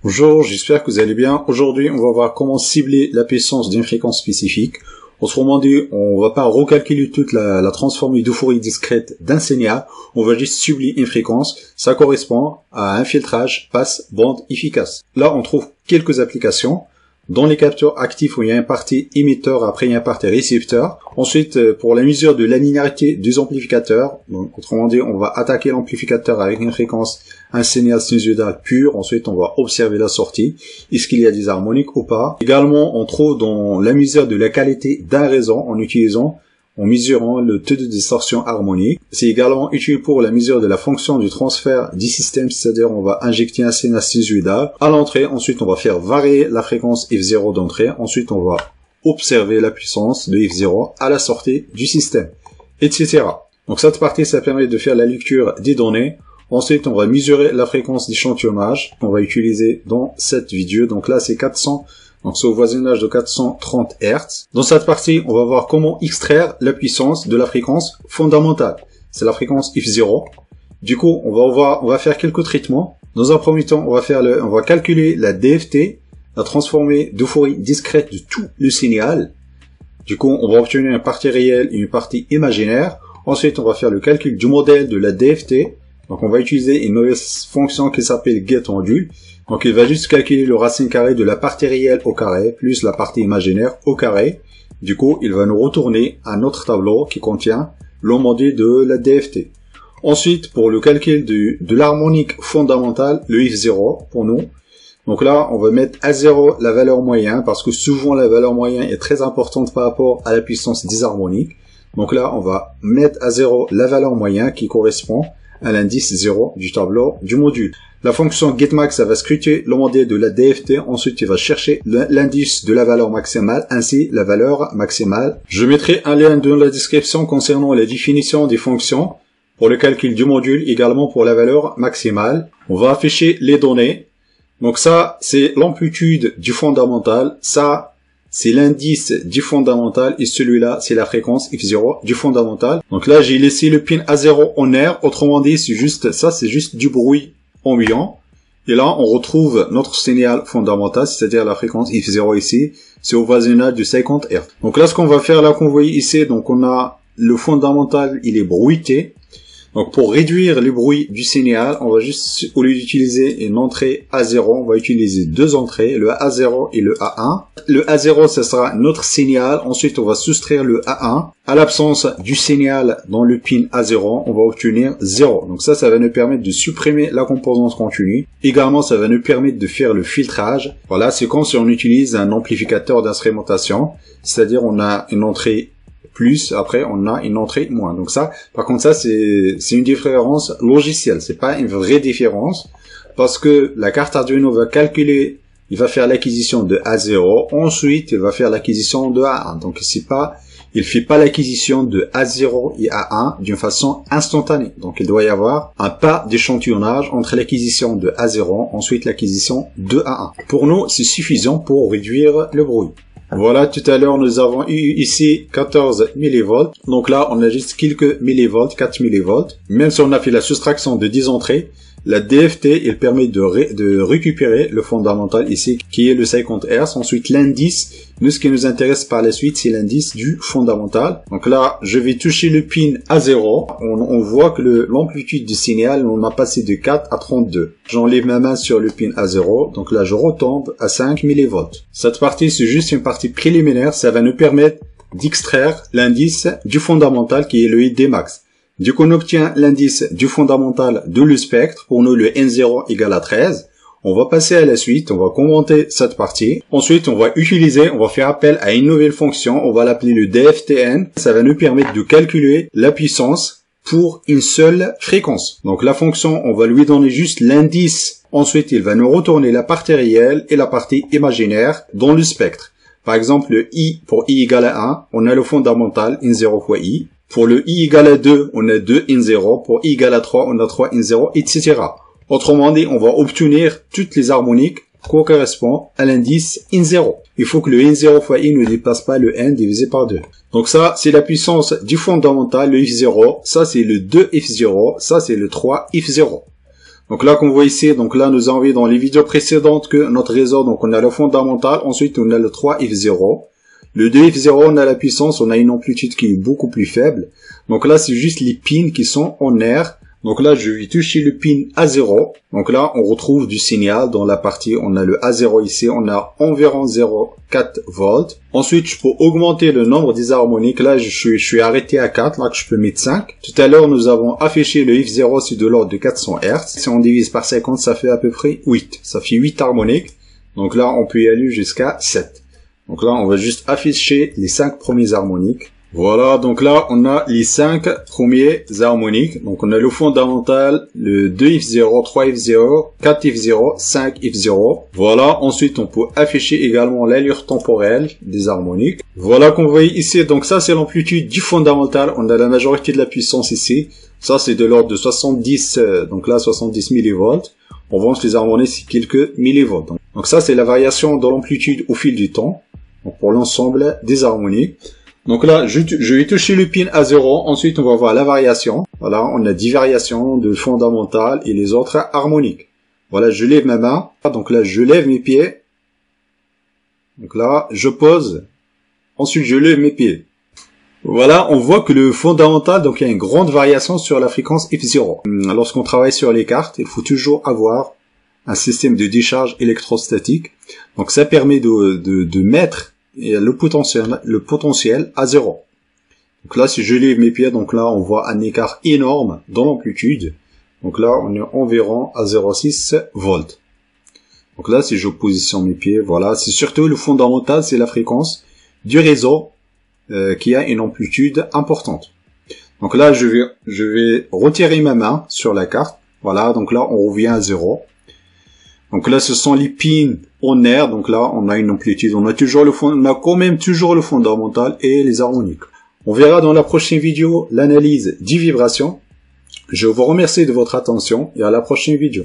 Bonjour, j'espère que vous allez bien. Aujourd'hui, on va voir comment cibler la puissance d'une fréquence spécifique. Autrement dit, on va pas recalculer toute la transformée de Fourier discrète d'un signal. On va juste cibler une fréquence. Ça correspond à un filtrage passe-bande efficace. Là, on trouve quelques applications. Dans les capteurs actifs où il y a un parti émetteur, après il y a un parti récepteur. Ensuite, pour la mesure de la linéarité des amplificateurs, donc, autrement dit, on va attaquer l'amplificateur avec une fréquence, un signal sinusoïdal pur. Ensuite, on va observer la sortie. Est-ce qu'il y a des harmoniques ou pas? Également, on trouve dans la mesure de la qualité d'un réseau en mesurant le taux de distorsion harmonique. C'est également utile pour la mesure de la fonction du transfert du système, c'est-à-dire on va injecter un signal sinusoïdal à l'entrée, ensuite on va faire varier la fréquence F0 d'entrée, ensuite on va observer la puissance de F0 à la sortie du système, etc. Donc cette partie, ça permet de faire la lecture des données. Ensuite, on va mesurer la fréquence d'échantillonnage qu'on va utiliser dans cette vidéo. Donc là, c'est 400. Donc c'est au voisinage de 430 Hz. Dans cette partie, on va voir comment extraire la puissance de la fréquence fondamentale. C'est la fréquence F0. Du coup, on va faire quelques traitements. Dans un premier temps, on va calculer la DFT, la transformée de Fourier discrète de tout le signal. Du coup, on va obtenir une partie réelle et une partie imaginaire. Ensuite, on va faire le calcul du modèle de la DFT. Donc on va utiliser une nouvelle fonction qui s'appelle getOndule. Donc il va juste calculer le racine carré de la partie réelle au carré plus la partie imaginaire au carré. Du coup, il va nous retourner un autre tableau qui contient le modèle de la DFT. Ensuite, pour le calcul de l'harmonique fondamentale, le F0 pour nous. Donc là, on va mettre à 0 la valeur moyenne parce que souvent la valeur moyenne est très importante par rapport à la puissance des harmoniques. Donc là, on va mettre à 0 la valeur moyenne qui correspond à l'indice 0 du tableau du module. La fonction getMax, ça va scruter le modèle de la DFT. Ensuite, il va chercher l'indice de la valeur maximale, ainsi la valeur maximale. Je mettrai un lien dans la description concernant la définition des fonctions pour le calcul du module, également pour la valeur maximale. On va afficher les données. Donc ça, c'est l'amplitude du fondamental. Ça, c'est l'indice du fondamental et celui-là, c'est la fréquence F0 du fondamental. Donc là, j'ai laissé le pin A0 en air. Autrement dit, c'est juste du bruit ambiant. Et là, on retrouve notre signal fondamental, c'est-à-dire la fréquence F0 ici. C'est au voisinage de 50 Hz. Donc là, ce qu'on va faire là, qu'on voit ici, donc on a le fondamental, il est bruité. Donc pour réduire le bruit du signal, on va juste, au lieu d'utiliser une entrée A0, on va utiliser deux entrées, le A0 et le A1. Le A0, ce sera notre signal. Ensuite, on va soustraire le A1. À l'absence du signal dans le pin A0, on va obtenir 0. Donc ça va nous permettre de supprimer la composante continue. Également, ça va nous permettre de faire le filtrage. Voilà, c'est comme si on utilise un amplificateur d'instrumentation. C'est-à-dire, on a une entrée plus, après on a une entrée moins. Donc ça, par contre ça c'est une différence logicielle, c'est pas une vraie différence, parce que la carte Arduino va calculer, il va faire l'acquisition de A0, ensuite il va faire l'acquisition de A1. Donc il fait pas l'acquisition de A0 et A1 d'une façon instantanée. Donc il doit y avoir un pas d'échantillonnage entre l'acquisition de A0, ensuite l'acquisition de A1. Pour nous, c'est suffisant pour réduire le bruit. Voilà, tout à l'heure, nous avons eu ici 14 mV. Donc là, on a juste quelques millivolts, 4 mV. Même si on a fait la soustraction de 10 entrées, la DFT, il permet de récupérer le fondamental ici, qui est le 50 Hz. Ensuite, l'indice, ce qui nous intéresse par la suite, c'est l'indice du fondamental. Donc là, je vais toucher le pin A0. On voit que l'amplitude du signal, on a passé de 4 à 32. J'enlève ma main sur le pin A0. Donc là, je retombe à 5 mV. Cette partie, c'est juste une partie préliminaire. Ça va nous permettre d'extraire l'indice du fondamental, qui est le IDmax. Du coup, on obtient l'indice du fondamental de le spectre. Pour nous, le N0 égale à 13. On va passer à la suite. On va commenter cette partie. Ensuite, on va faire appel à une nouvelle fonction. On va l'appeler le DFTN. Ça va nous permettre de calculer la puissance pour une seule fréquence. Donc, la fonction, on va lui donner juste l'indice. Ensuite, il va nous retourner la partie réelle et la partie imaginaire dans le spectre. Par exemple, le I, pour I égale à 1, on a le fondamental N0 fois I. Pour le I égale à 2, on a 2 N0. Pour I égale à 3, on a 3 N0, etc. Autrement dit, on va obtenir toutes les harmoniques qui correspondent à l'indice N0. Il faut que le N0 fois I ne dépasse pas le N divisé par 2. Donc ça, c'est la puissance du fondamental, le F0. Ça, c'est le 2 F0. Ça, c'est le 3 F0. Donc là, comme vous voyez ici, donc là, nous avons vu dans les vidéos précédentes que notre réseau, donc on a le fondamental, ensuite on a le 3F0. Le 2F0, on a la puissance, on a une amplitude qui est beaucoup plus faible. Donc là, c'est juste les pins qui sont en R. Donc là, je vais toucher le pin A0. Donc là, on retrouve du signal dans la partie, on a le A0 ici, on a environ 0,4 volts. Ensuite, je peux augmenter le nombre des harmoniques. Là, je suis arrêté à 4, là, que je peux mettre 5. Tout à l'heure, nous avons affiché le F0, c'est de l'ordre de 400 Hz. Si on divise par 50, ça fait à peu près 8. Ça fait 8 harmoniques. Donc là, on peut y aller jusqu'à 7. Donc là, on va juste afficher les 5 premiers harmoniques. Voilà, donc là, on a les 5 premiers harmoniques. Donc on a le fondamental, le 2F0, 3F0, 4F0, 5F0. Voilà, ensuite on peut afficher également l'allure temporelle des harmoniques. Voilà, comme vous voyez ici, donc ça c'est l'amplitude du fondamental. On a la majorité de la puissance ici. Ça c'est de l'ordre de 70, donc là 70 millivolts. On voit que les harmoniques c'est quelques millivolts. Donc ça c'est la variation de l'amplitude au fil du temps. Donc pour l'ensemble des harmoniques. Donc là, je vais toucher le pin à 0. Ensuite, on va voir la variation. Voilà, on a 10 variations de fondamentales et les autres harmoniques. Voilà, je lève ma main. Donc là, je lève mes pieds. Donc là, je pose. Ensuite, je lève mes pieds. Voilà, on voit que le fondamental, donc il y a une grande variation sur la fréquence F0. Lorsqu'on travaille sur les cartes, il faut toujours avoir un système de décharge électrostatique. Donc ça permet de mettre le potentiel à 0. Donc là, si je lève mes pieds, donc là, on voit un écart énorme dans l'amplitude. Donc là, on est environ à 0,6 volts. Donc là, si je positionne mes pieds, voilà, c'est surtout le fondamental, c'est la fréquence du réseau qui a une amplitude importante. Donc là, je vais retirer ma main sur la carte. Voilà, donc là, on revient à 0. Donc là, ce sont les pins en R. Donc là, on a une amplitude. On a quand même toujours le fondamental et les harmoniques. On verra dans la prochaine vidéo l'analyse des vibrations. Je vous remercie de votre attention et à la prochaine vidéo.